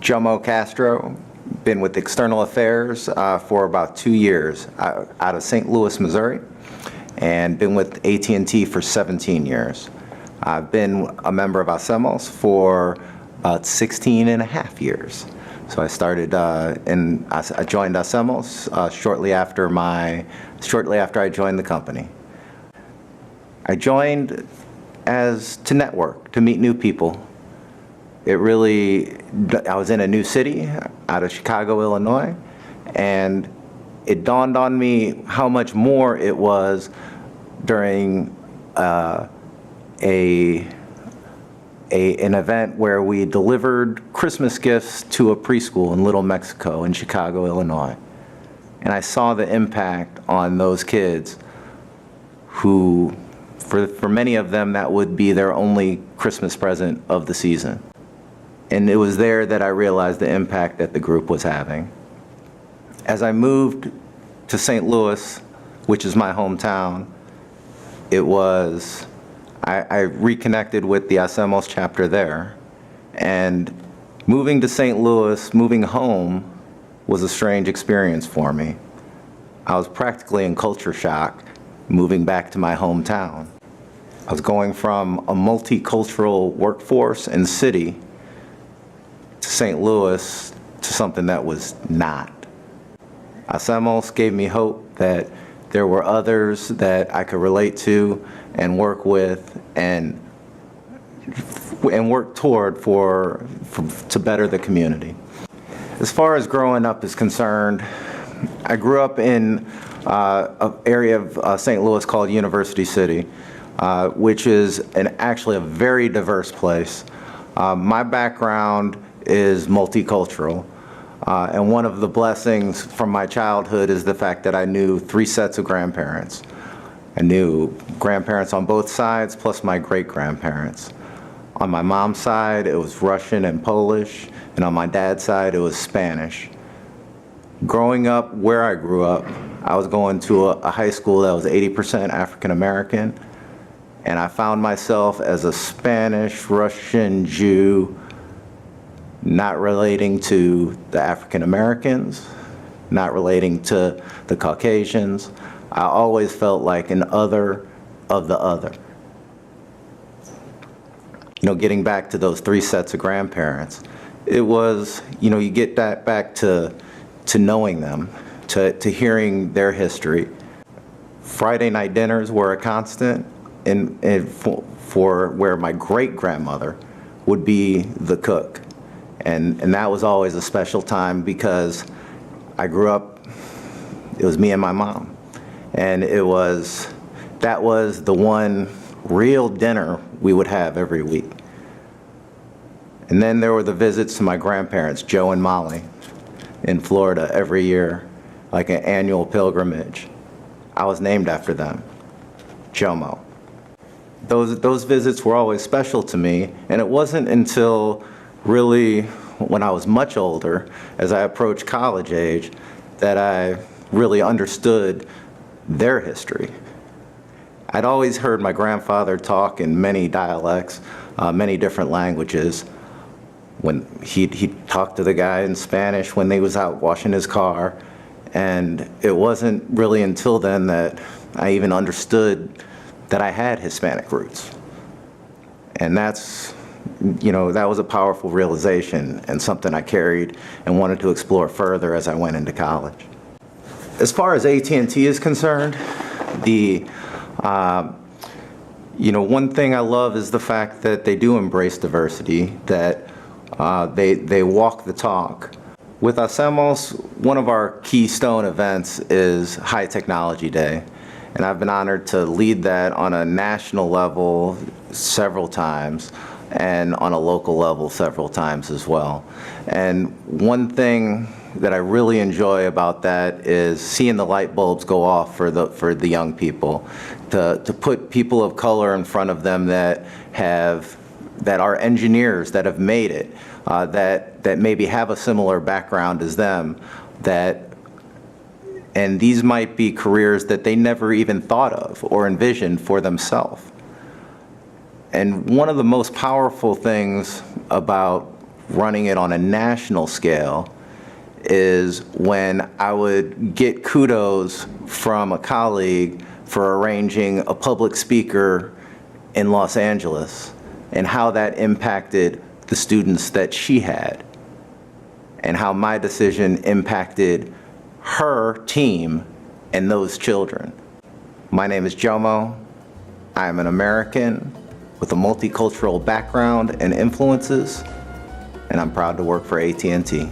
Jomo Castro, been with External Affairs for about 2 years out of St. Louis, Missouri, and been with AT&T for 17 years. I've been a member of HACEMOS for about 16 and a half years. So I started I joined HACEMOS shortly after I joined the company. I joined to network, to meet new people. I was in a new city out of Chicago, Illinois, and it dawned on me how much more it was during an event where we delivered Christmas gifts to a preschool in Little Mexico in Chicago, Illinois. And I saw the impact on those kids who, for many of them, that would be their only Christmas present of the season. And it was there that I realized the impact that the group was having. As I moved to St. Louis, which is my hometown, I reconnected with the HACEMOS chapter there. And moving to St. Louis, moving home, was a strange experience for me. I was practically in culture shock moving back to my hometown. I was going from a multicultural workforce and city to St. Louis to something that was not. HACEMOS gave me hope that there were others that I could relate to and work with and work toward to better the community. As far as growing up is concerned, I grew up in an area of St. Louis called University City, which is actually a very diverse place. My background is multicultural. And one of the blessings from my childhood is the fact that I knew 3 sets of grandparents. I knew grandparents on both sides, plus my great-grandparents. On my mom's side, it was Russian and Polish, and on my dad's side, it was Spanish. Growing up where I grew up, I was going to a high school that was 80% African-American, and I found myself as a Spanish, Russian, Jew, not relating to the African Americans, not relating to the Caucasians. I always felt like an other of the other. Getting back to those 3 sets of grandparents, it was, you get that back to knowing them, to hearing their history. Friday night dinners were a constant, for where my great-grandmother would be the cook. And that was always a special time because I grew up, it was me and my mom. And that was the one real dinner we would have every week. And then there were the visits to my grandparents, Joe and Molly, in Florida every year, like an annual pilgrimage. I was named after them, Jomo. Those visits were always special to me, and it wasn't until really when I was much older, as I approached college age, that I really understood their history. I'd always heard my grandfather talk in many dialects, many different languages. When he'd talk to the guy in Spanish when he was out washing his car, and it wasn't really until then that I even understood that I had Hispanic roots. And that was a powerful realization and something I carried and wanted to explore further as I went into college. As far as AT&T is concerned, one thing I love is the fact that they do embrace diversity, that they walk the talk. With HACEMOS, one of our keystone events is High Technology Day, and I've been honored to lead that on a national level several times, and on a local level several times as well. And one thing that I really enjoy about that is seeing the light bulbs go off for the young people, to put people of color in front of them that are engineers, that have made it, that maybe have a similar background as them, and these might be careers that they never even thought of or envisioned for themselves. And one of the most powerful things about running it on a national scale is when I would get kudos from a colleague for arranging a public speaker in Los Angeles and how that impacted the students that she had and how my decision impacted her team and those children. My name is Jomo. I am an American with a multicultural background and influences, and I'm proud to work for AT&T.